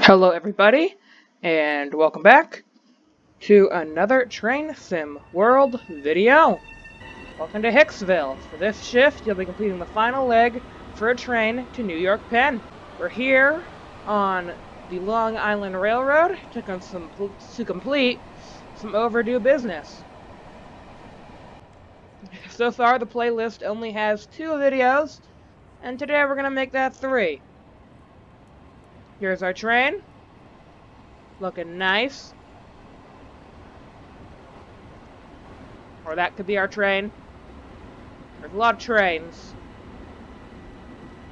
Hello everybody, and welcome back to another Train Sim World video. Welcome to Hicksville. For this shift, you'll be completing the final leg for a train to New York Penn. We're here on the Long Island Railroad to complete some overdue business. So far, the playlist only has 2 videos, and today we're going to make that 3. Here's our train. Looking nice. Or that could be our train. There's a lot of trains.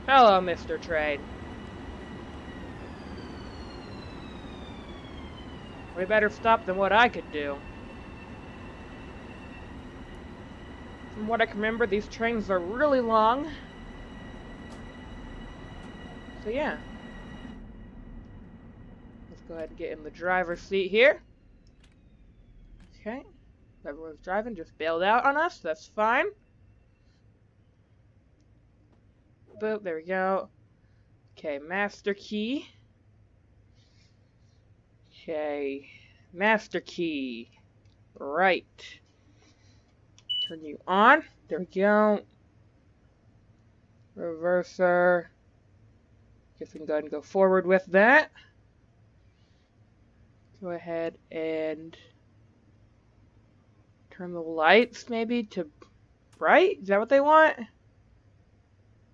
Hello, Mr. Train. We better stop than what I could do. From what I can remember, these trains are really long. So yeah. Let's go ahead and get in the driver's seat here. Okay. Everyone's driving, just bailed out on us. That's fine. Boop, there we go. Okay, master key. Okay, master key. Right. Turn you on. There we go. Reverser. Guess we can go ahead and go forward with that. Go ahead and turn the lights maybe to bright? Is that what they want?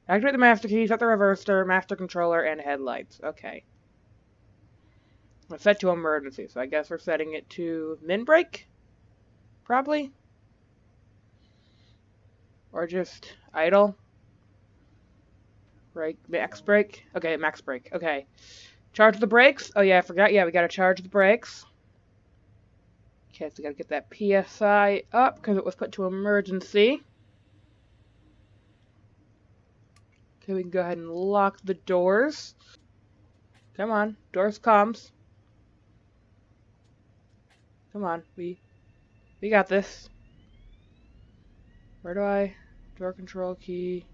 Activate the master key, set the reverser, master controller, and headlights. Okay. It's set to emergency, so I guess we're setting it to min brake? Probably? Or just idle? Brake, max brake? Okay, max brake. Okay. Charge the brakes? Oh yeah, I forgot. Yeah, we gotta charge the brakes. Okay, so we gotta get that PSI up because it was put to emergency. Okay, we can go ahead and lock the doors. Come on, doors comms. Come on, we got this. Where do I? Door control key.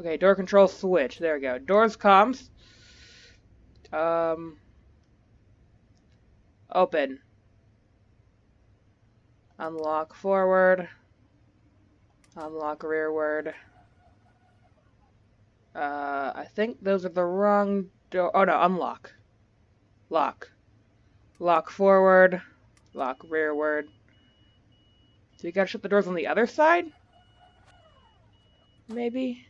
Okay, door control switch. There we go. Doors comms. Open. Unlock forward. Unlock rearward. I think those are the wrong door. Oh no, unlock. Lock. Lock forward. Lock rearward. So you gotta shut the doors on the other side? Maybe?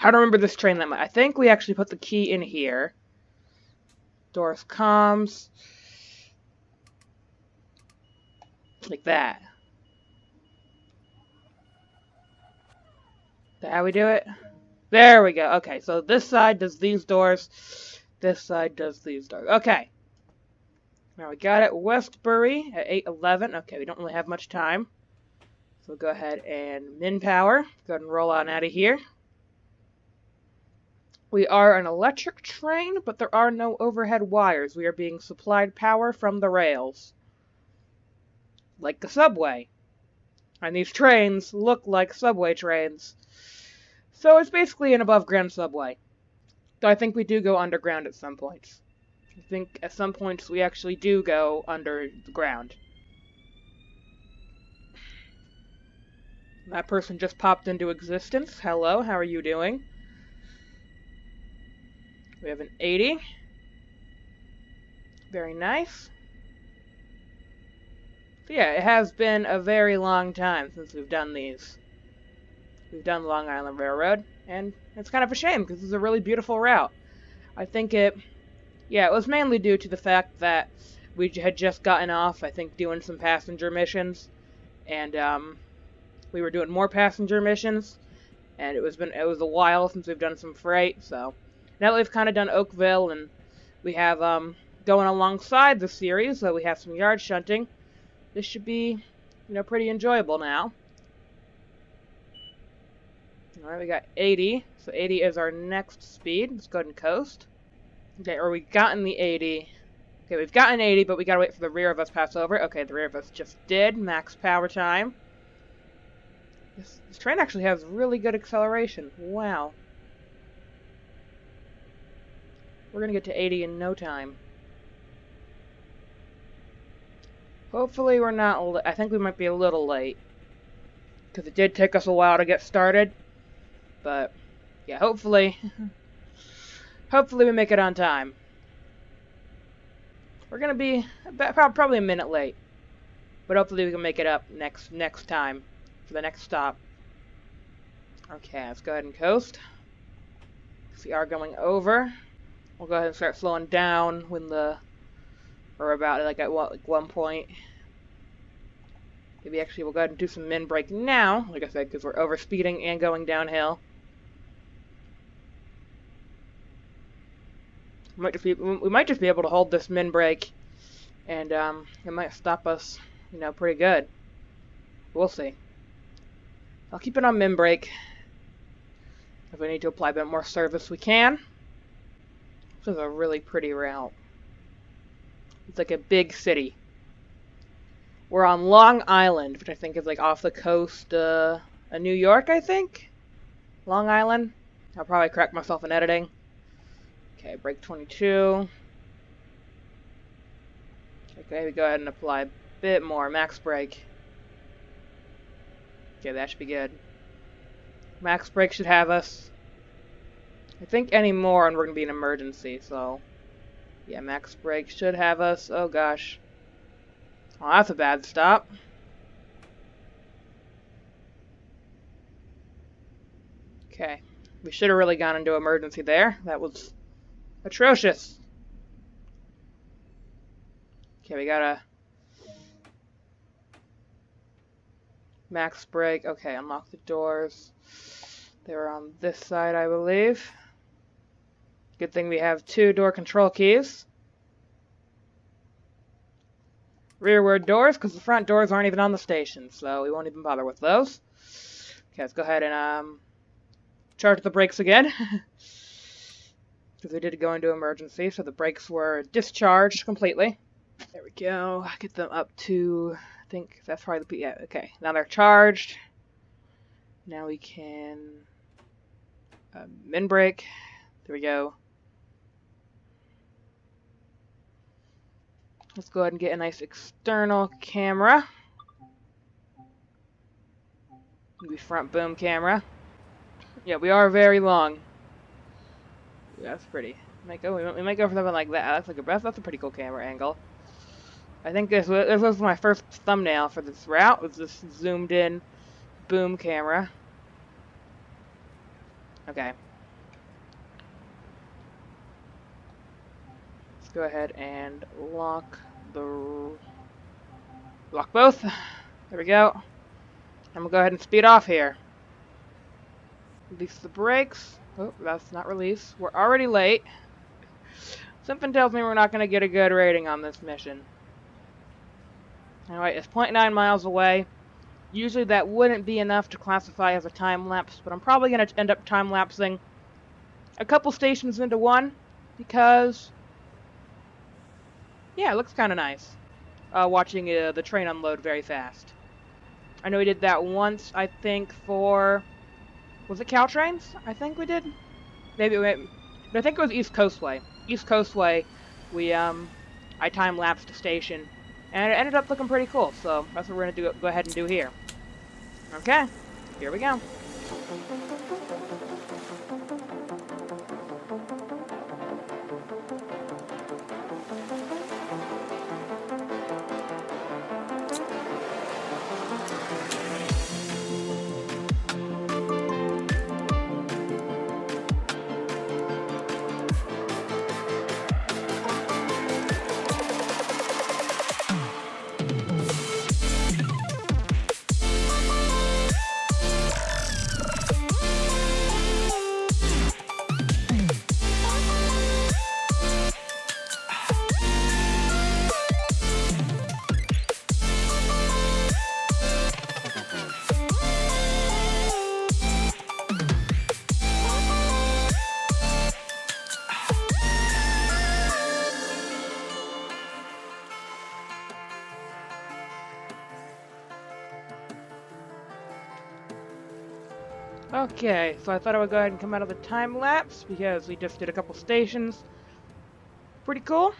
I don't remember this train that much. I think we actually put the key in here. Doors comms. Like that. Is that how we do it? There we go. Okay, so this side does these doors. This side does these doors. Okay. Now we got it. Westbury at 8:11. Okay, we don't really have much time. So we'll go ahead and min power. Go ahead and roll on out of here. We are an electric train, but there are no overhead wires. We are being supplied power from the rails. Like the subway. And these trains look like subway trains. So it's basically an above-ground subway. Though I think we do go underground at some points. I think at some points we actually do go under the ground. That person just popped into existence. Hello, how are you doing? We have an 80. Very nice. So yeah, it has been a very long time since we've done these. We've done Long Island Railroad, and it's kind of a shame because it's a really beautiful route. I think it was mainly due to the fact that we had just gotten off, I think, doing some passenger missions, and we were doing more passenger missions, and it was a while since we've done some freight. So now that we've kind of done Oakville, and we have going alongside the series, so we have some yard shunting. This should be, pretty enjoyable now. Alright, we got 80. So 80 is our next speed. Let's go ahead and coast. Okay, or we gotten the 80. Okay, we've gotten 80, but we gotta wait for the rear of us to pass over. Okay, the rear of us just did. Max power time. This train actually has really good acceleration. Wow. We're gonna get to 80 in no time. Hopefully we're not I think we might be a little late. Because it did take us a while to get started. But, yeah, hopefully... hopefully we make it on time. We're gonna be probably a minute late. But hopefully we can make it up next time. For the next stop. Okay, let's go ahead and coast. We are going over. We'll go ahead and start slowing down when or about like at one point. Maybe actually we'll go ahead and do some min brake now, like I said, because we're over speeding and going downhill. We might just be able to hold this min brake, and it might stop us, you know, pretty good. We'll see. I'll keep it on min brake. If we need to apply a bit more service, we can. This is a really pretty route. It's like a big city. We're on Long Island, which I think is like off the coast of New York, I think? Long Island? I'll probably correct myself in editing. Okay, brake 22. Okay, we go ahead and apply a bit more. Max brake. Okay, that should be good. Max brake should have us. I think any more and we're going to be an emergency, so... yeah, max brake should have us. Oh gosh. Oh, that's a bad stop. Okay. We should have really gone into emergency there. That was atrocious. Okay, we gotta... max brake. Okay, unlock the doors. They were on this side, I believe. Good thing we have 2 door control keys. Rearward doors, because the front doors aren't even on the station, so we won't even bother with those. Okay, let's go ahead and charge the brakes again. Because we did go into emergency, so the brakes were discharged completely. There we go. Get them up to, I think that's probably the, yeah, okay. Now they're charged. Now we can min brake. There we go. Let's go ahead and get a nice external camera. Maybe front boom camera. Yeah, we are very long. Yeah, that's pretty. We might go for something like that. That's a pretty cool camera angle. I think this was my first thumbnail for this route. Was this zoomed in boom camera? Okay. Let's go ahead and lock both. There we go. And we'll go ahead and speed off here. Release the brakes. Oh, that's not release. We're already late. Something tells me we're not going to get a good rating on this mission. Alright, it's 0.9 miles away. Usually that wouldn't be enough to classify as a time lapse, but I'm probably going to end up time lapsing a couple stations into one because, yeah, it looks kind of nice. Watching the train unload very fast. I know we did that once, I think, for... was it Caltrains? I think we did. Maybe no, I think it was East Coastway. East Coastway, I time-lapsed a station, and it ended up looking pretty cool, so that's what we're going to go ahead and do here. Okay, here we go. Okay, so I thought I would go ahead and come out of the time lapse because we just did a couple stations. Pretty cool.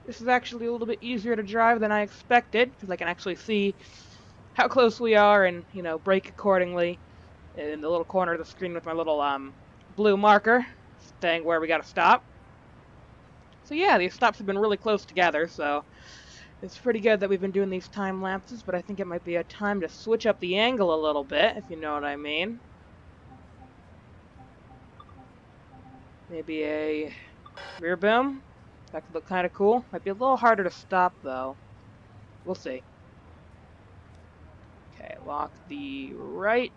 This is actually a little bit easier to drive than I expected, because I can actually see how close we are and, you know, brake accordingly in the little corner of the screen with my little blue marker saying where we gotta stop. So yeah, these stops have been really close together, so it's pretty good that we've been doing these time lapses, but I think it might be a time to switch up the angle a little bit, if you know what I mean. Maybe a rear boom. That could look kind of cool. Might be a little harder to stop, though. We'll see. Okay, lock the right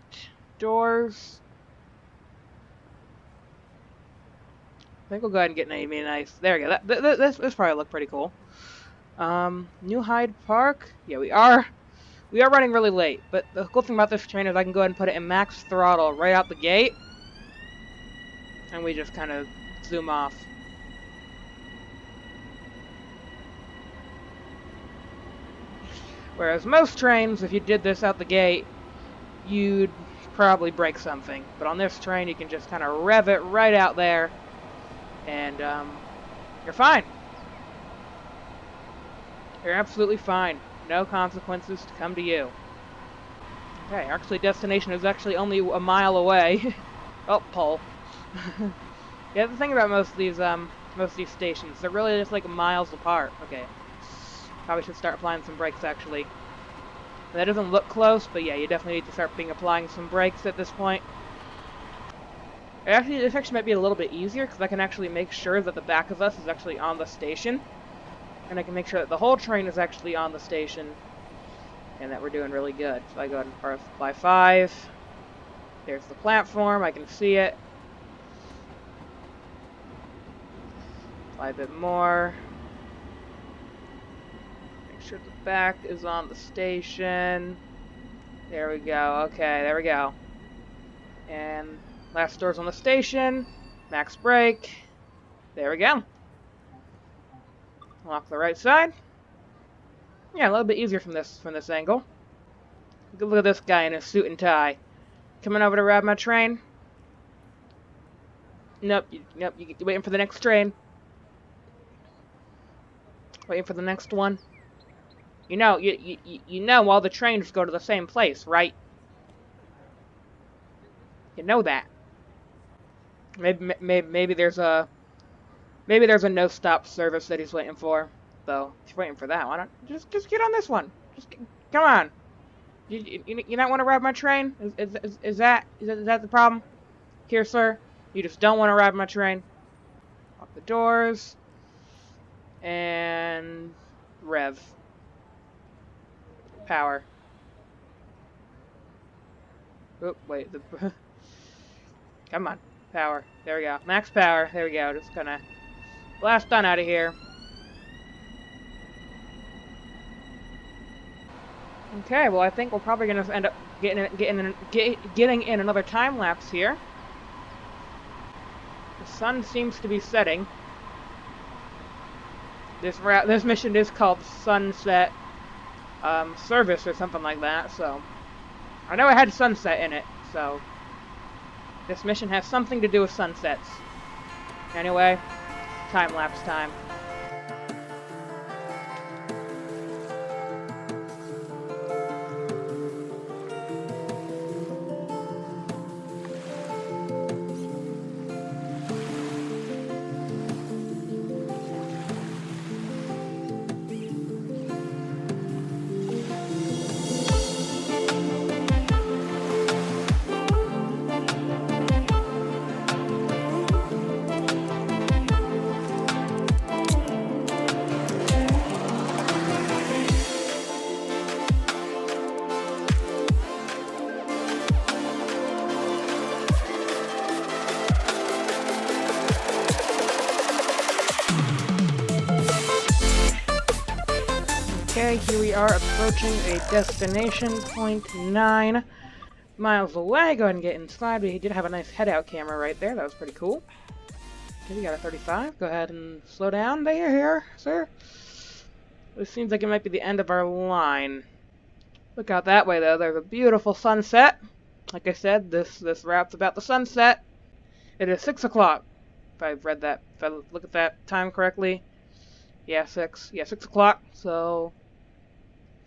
doors. I think we'll go ahead and get maybe a nice... There we go. This probably look pretty cool. New Hyde Park. Yeah, we are running really late, but the cool thing about this train is I can go ahead and put it in max throttle right out the gate, and we just kind of zoom off. Whereas most trains, if you did this out the gate, you'd probably break something. But on this train, you can just kind of rev it right out there, and you're fine. You're absolutely fine. No consequences to come to you. Okay, actually, destination is actually only a mile away. Oh, pole. Yeah, the thing about most of these stations, they're really just like miles apart. Okay. Probably should start applying some brakes, actually. That doesn't look close, but yeah, you definitely need to start applying some brakes at this point. Actually, this actually might be a little bit easier, because I can actually make sure that the back of us is actually on the station. And I can make sure that the whole train is actually on the station, and that we're doing really good. So I go ahead and apply 5. There's the platform, I can see it. Apply a bit more. Make sure the back is on the station. There we go. Okay, there we go. And last door's on the station. Max brake. There we go. Lock the right side. Yeah, a little bit easier from this angle. Look at this guy in his suit and tie. Coming over to ride my train. Nope, nope, you're waiting for the next train. Waiting for the next one. You know, you know all the trains go to the same place, right? You know that. Maybe there's a no stop service that he's waiting for. Though, if you're waiting for that, why don't just get on this one? Come on. You not want to ride my train? Is that the problem? Here, sir. You just don't want to ride my train. Lock the doors. And rev. Power. Oh, wait. Come on. Power. There we go. Max power. There we go. Just gonna blast on out of here. Okay, well, I think we're probably gonna end up getting in another time lapse here. The sun seems to be setting. This mission is called Sunset Service or something like that. So I know it had sunset in it. So this mission has something to do with sunsets. Anyway, time lapse time. Okay, here we are approaching a destination, 0.9 miles away. Go ahead and get inside. We did have a nice head-out camera right there. That was pretty cool. Okay, we got a 35. Go ahead and slow down there, here, sir. This seems like it might be the end of our line. Look out that way, though. There's a beautiful sunset. Like I said, this route's about the sunset. It is 6 o'clock. If I look at that time correctly. Yeah, 6. Yeah, 6 o'clock. So,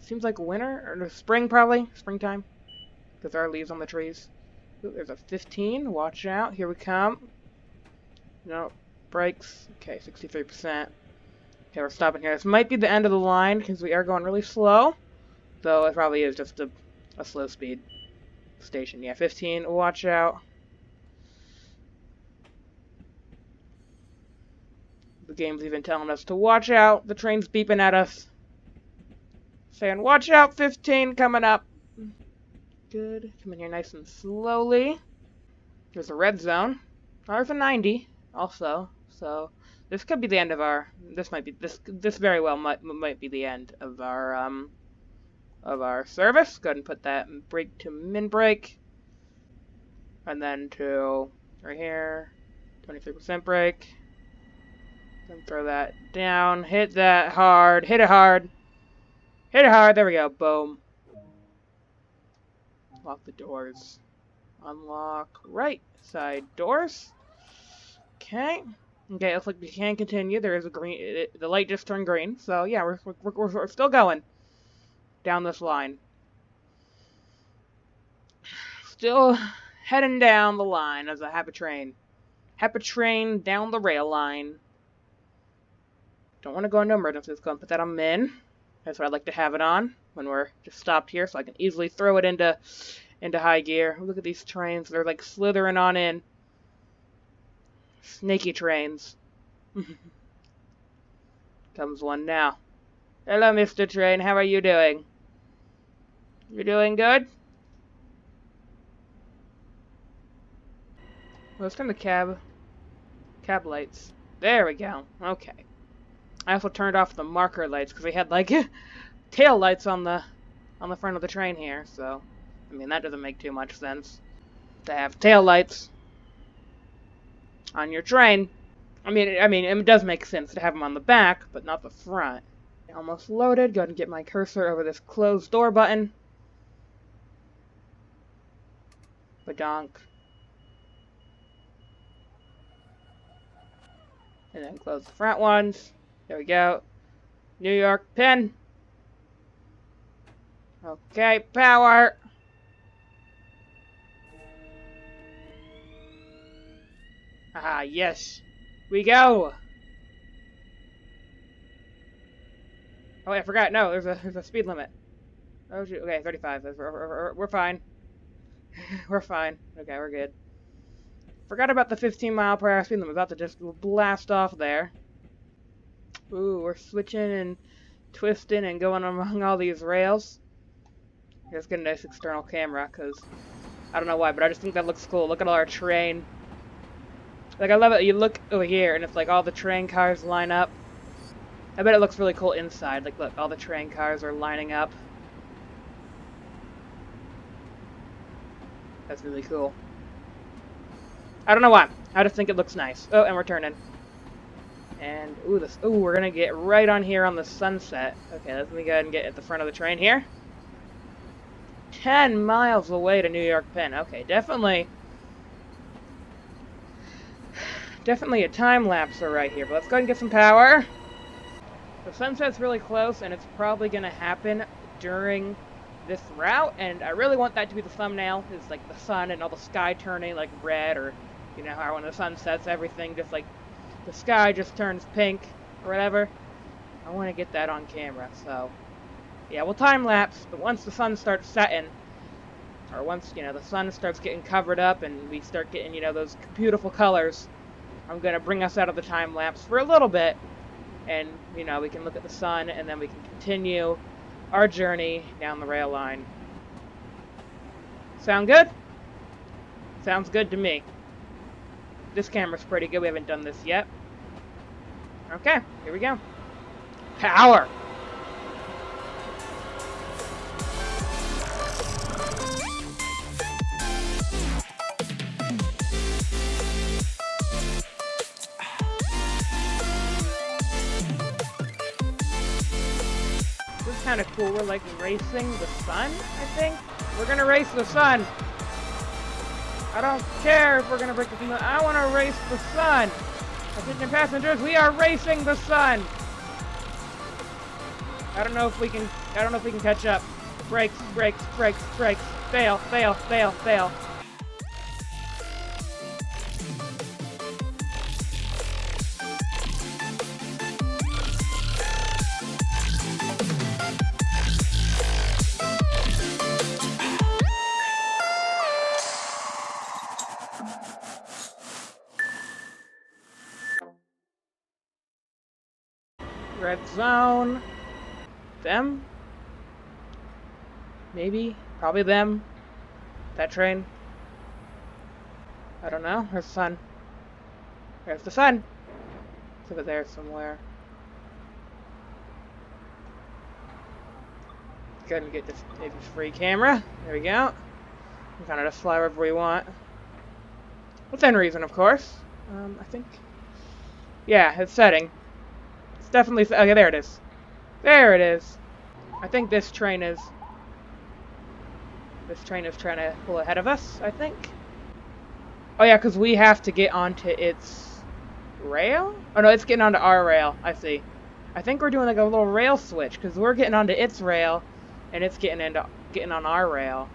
seems like winter or spring probably. Springtime. Because there are leaves on the trees. Ooh, there's a 15. Watch out. Here we come. No, brakes. Okay, 63%. Okay, we're stopping here. This might be the end of the line because we are going really slow. Though it probably is just a slow speed station. Yeah, 15. Watch out. The game's even telling us to watch out. The train's beeping at us. Saying, watch out, 15 coming up. Good. Come in here nice and slowly. There's a red zone. Oh, there's a 90 also. So this could be the end of our. This might be this very well might be the end of our service. Go ahead and put that brake to min brake, and then to right here, 23% brake. Then throw that down. Hit that hard. Hit it hard. Hit it hard. There we go. Boom. Lock the doors. Unlock right side doors. Okay. Okay, looks like we can continue. There is a green. The light just turned green. So yeah, we're still going down this line. Still heading down the line as a happy train. Happy train down the rail line. Don't want to go into emergencies. Go and put that on min. That's what I'd like to have it on when we're just stopped here, so I can easily throw it into high gear. Look at these trains. They're like slithering on in. Snaky trains. Comes one now. Hello, Mr. Train. How are you doing? You doing good? Let's turn the cab lights. There we go. Okay. I also turned off the marker lights because they had like tail lights on the front of the train here. So, I mean, that doesn't make too much sense to have tail lights on your train. I mean, it does make sense to have them on the back, but not the front. Almost loaded. Go ahead and get my cursor over this closed door button. Badonk. And then close the front ones. There we go. New York Penn. Okay, power. Ah, yes. We go. Oh, wait, I forgot. No, there's a speed limit. Oh, shoot. Okay, 35. We're fine. We're fine. Okay, we're good. Forgot about the 15-mile-per-hour speed limit. About to just blast off there. Ooh, we're switching and twisting and going among all these rails. Let's get a nice external camera, because I don't know why, but I just think that looks cool. Look at all our train. Like, I love it. You look over here, and it's like all the train cars line up. I bet it looks really cool inside. Like, look, all the train cars are lining up. That's really cool. I don't know why. I just think it looks nice. Oh, and we're turning. And, ooh, we're gonna get right on here on the sunset. Okay, let me go ahead and get at the front of the train here. 10 miles away to New York Penn. Okay, definitely a time-lapser right here. But let's go ahead and get some power. The sunset's really close, and it's probably gonna happen during this route, and I really want that to be the thumbnail. Is like the sun and all the sky turning like red, or you know how when the sun sets, everything just like the sky just turns pink or whatever. I want to get that on camera, so yeah, we'll time lapse. But once the sun starts setting, or once the sun starts getting covered up and we start getting those beautiful colors, I'm gonna bring us out of the time lapse for a little bit, and we can look at the sun, and then we can continue our journey down the rail line. Sound good? Sounds good to me. This camera's pretty good. We haven't done this yet. Okay, here we go. Power! This is kind of cool. We're like racing the sun, I think. We're gonna race the sun. I don't care if we're gonna break the sun. I want to race the sun. Attention passengers, we are racing the sun. I don't know if we can catch up. Brakes, brakes, brakes, brakes. Fail, fail, fail, fail. Red zone. Them? Maybe? Probably them. That train. I don't know. There's the sun. There's the sun. It's over there somewhere. Go ahead and get this free camera. There we go. We kind of just fly wherever we want. Within reason, of course. I think. Yeah, it's setting. It's definitely. Okay, there it is. There it is. I think this train is. This train is trying to pull ahead of us, I think. Oh yeah, because we have to get onto its rail? Oh no, it's getting onto our rail. I see. I think we're doing like a little rail switch, because we're getting onto its rail, and it's getting on our rail.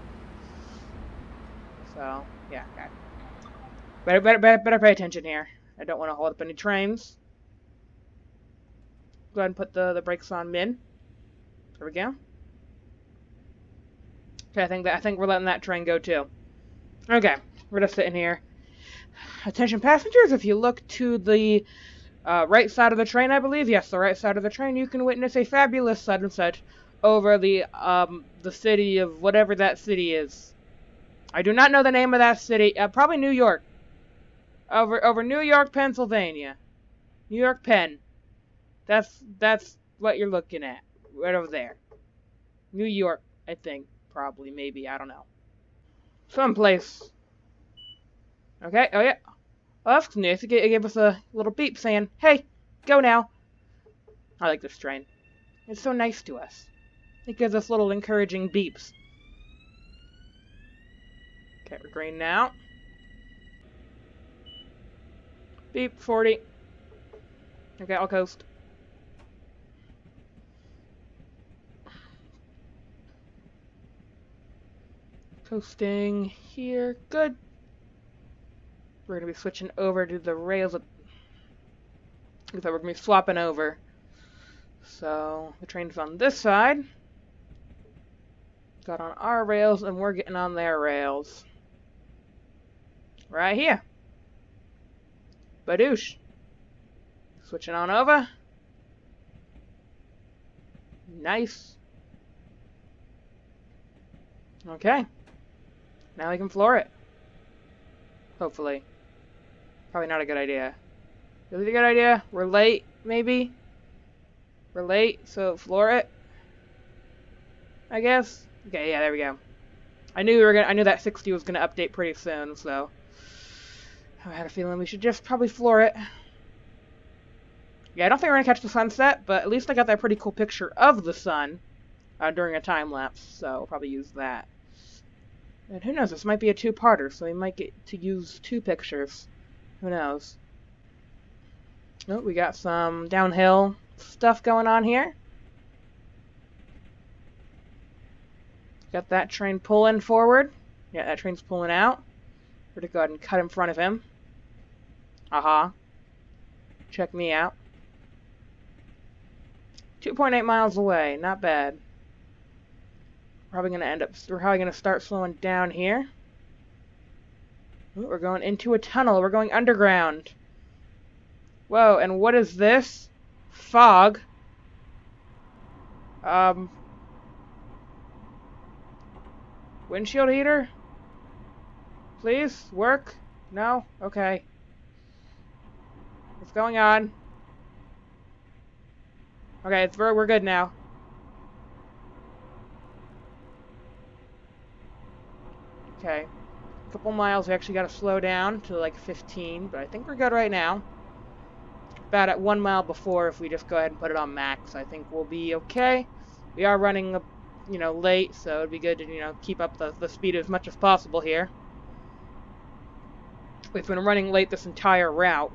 So, yeah, okay. Better pay attention here. I don't want to hold up any trains. Go ahead and put the brakes on mid. There we go. Okay, I think we're letting that train go too. Okay, we're just sitting here. Attention passengers, if you look to the right side of the train, I believe, yes, the right side of the train, you can witness a fabulous sunset over the city of whatever that city is. I do not know the name of that city. Probably New York. Over New York, Pennsylvania. New York Penn. That's what you're looking at. Right over there. New York, I think. Probably, maybe, I don't know. Someplace. Okay, oh yeah. Oh, that's nice. It gave us a little beep saying, hey, go now. I like this train. It's so nice to us. It gives us little encouraging beeps. Okay, we're green now. Beep, 40. Okay, I'll coast. Coasting here. Good. We're going to be switching over to the rails. Looks like we're going to be swapping over. So, the train's on this side. Got on our rails, and we're getting on their rails. Right here. Badoosh. Switching on over. Nice. Okay. Now we can floor it. Hopefully. Probably not a good idea. Is it a good idea? We're late, maybe? We're late, so floor it. I guess. Okay, yeah, there we go. I knew that 60 was gonna update pretty soon, so I had a feeling we should just probably floor it. Yeah, I don't think we're gonna catch the sunset, but at least I got that pretty cool picture of the sun during a time lapse, so I'll probably use that. And who knows, this might be a two-parter, so we might get to use two pictures. Who knows? Oh, we got some downhill stuff going on here. Got that train pulling forward. Yeah, that train's pulling out. We're gonna go ahead and cut in front of him. Aha. Check me out. 2.8 miles away, not bad. We're probably gonna start slowing down here. Ooh, we're going into a tunnel. We're going underground. Whoa, and what is this? Fog. Windshield heater? Please, work? No? Okay. What's going on? Okay, we're good now. Okay. A couple miles, we actually gotta slow down to like 15, but I think we're good right now. About at 1 mile before, if we just go ahead and put it on max, I think we'll be okay. We are running, late, so it'd be good to, keep up the speed as much as possible here. We've been running late this entire route.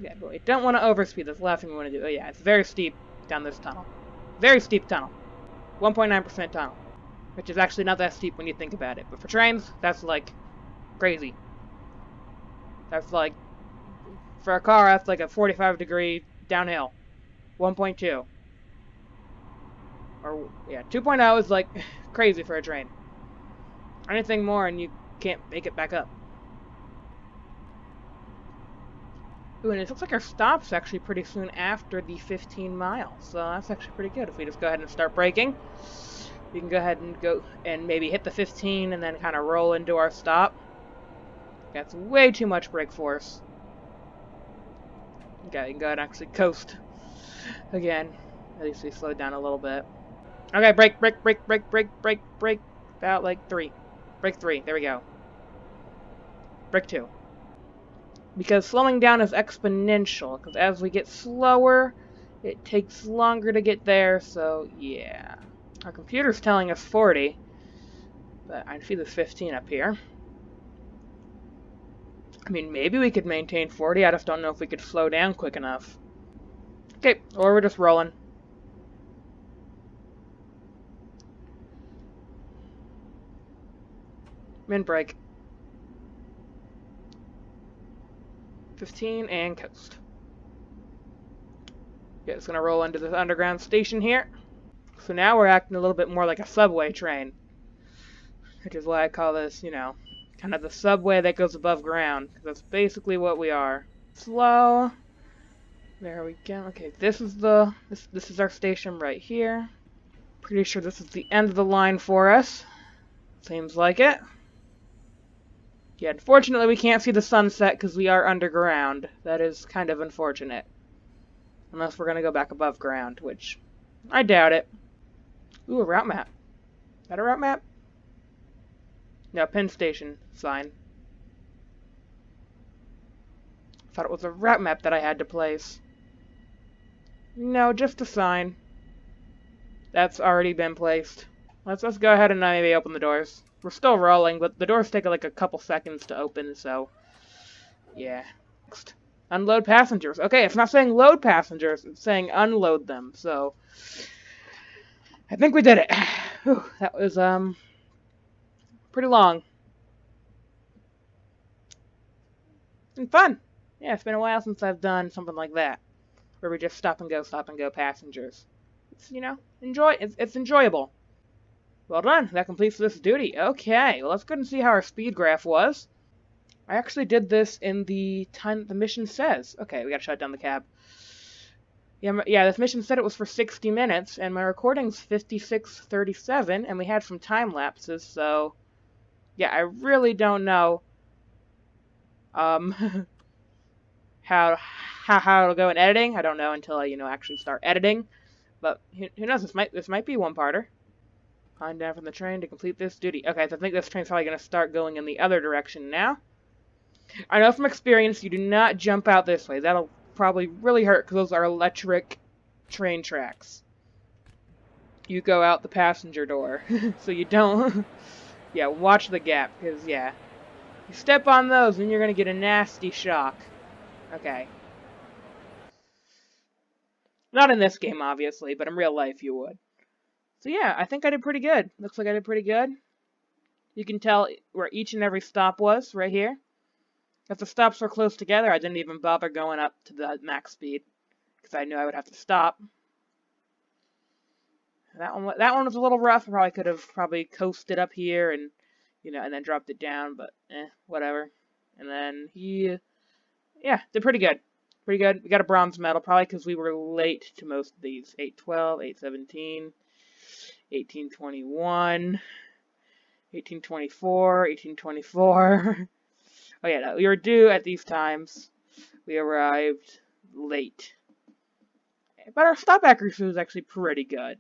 Yeah, but we don't want to overspeed. That's the last thing we want to do. Oh yeah, it's very steep down this tunnel. Very steep tunnel. 1.9% tunnel. Which is actually not that steep when you think about it. But for trains, that's like crazy. That's like, for a car, that's like a 45-degree downhill. 1.2. Or, yeah, 2.0 is like crazy for a train. Anything more and you can't make it back up. Ooh, and it looks like our stop's actually pretty soon after the 15 miles. So that's actually pretty good. If we just go ahead and start braking, we can go ahead and go and maybe hit the 15 and then kind of roll into our stop. That's way too much brake force. Okay, you can go ahead and actually coast again. At least we slowed down a little bit. Okay, brake. About like 3. Brake 3, there we go. Brake 2. Because slowing down is exponential, because as we get slower, it takes longer to get there, so yeah. Our computer's telling us 40, but I see the 15 up here. I mean, maybe we could maintain 40, I just don't know if we could slow down quick enough. Okay, or we're just rolling. Min brake. 15 and coast. Yeah, it's gonna roll into this underground station here. So now we're acting a little bit more like a subway train. Which is why I call this, you know, kind of the subway that goes above ground. Because that's basically what we are. Slow. There we go. Okay, this is our station right here. Pretty sure this is the end of the line for us. Seems like it. Yeah, unfortunately we can't see the sunset because we are underground. That is kind of unfortunate. Unless we're gonna go back above ground, which I doubt it. Ooh, a route map. Is that a route map? No, Penn Station sign. Thought it was a route map that I had to place. No, just a sign. That's already been placed. Let's go ahead and maybe open the doors. We're still rolling, but the doors take like a couple seconds to open, so yeah. Next. Unload passengers. Okay, it's not saying load passengers, it's saying unload them, so I think we did it. Whew, that was pretty long. And fun. Yeah, it's been a while since I've done something like that. Where we just stop and go passengers. It's, you know, it's enjoyable. Well done. That completes this duty. Okay, well, let's go and see how our speed graph was. I actually did this in the time the mission says. Okay, we gotta shut down the cab. Yeah, this mission said it was for 60 minutes, and my recording's 56:37, and we had some time lapses, so yeah, I really don't know how it'll go in editing. I don't know until I, actually start editing. But who knows? This might be one parter. Climb down from the train to complete this duty. Okay, so I think this train's probably gonna start going in the other direction now. I know from experience you do not jump out this way. That'll probably really hurt because those are electric train tracks. You go out the passenger door, so you don't. Yeah, watch the gap because yeah, you step on those and you're gonna get a nasty shock. Okay. Not in this game, obviously, but in real life you would. So yeah, I think I did pretty good. Looks like I did pretty good. You can tell where each and every stop was, right here. If the stops were close together, I didn't even bother going up to the max speed, because I knew I would have to stop. That one was a little rough. I probably could have coasted up here and, and then dropped it down, but whatever. And then yeah, did pretty good. Pretty good. We got a bronze medal, probably because we were late to most of these. 812, 817, 1821, 1824, 1824. Oh yeah, no, we were due at these times. We arrived late. But our stop accuracy was actually pretty good.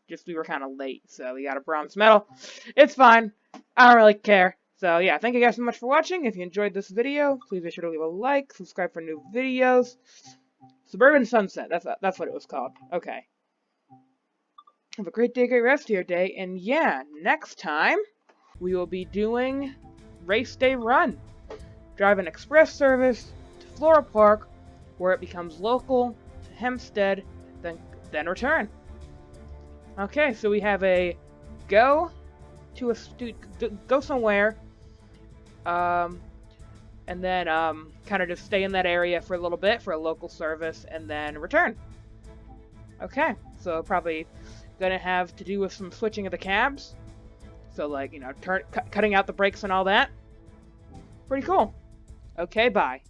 Just we were kind of late, so we got a bronze medal. It's fine. I don't really care. So yeah, thank you guys so much for watching. If you enjoyed this video, please be sure to leave a like, subscribe for new videos. Suburban Sunset, that's what it was called. Okay. Have a great day, great rest of your day, and yeah, next time we will be doing Race Day Run. Drive an express service to Flora Park where it becomes local to Hempstead, then return. Okay, so we have a go to go somewhere, and then kind of just stay in that area for a little bit for a local service, and then return. Okay, so probably gonna have to do with some switching of the cabs. So like, you know, cutting out the brakes and all that. Pretty cool. Okay, bye.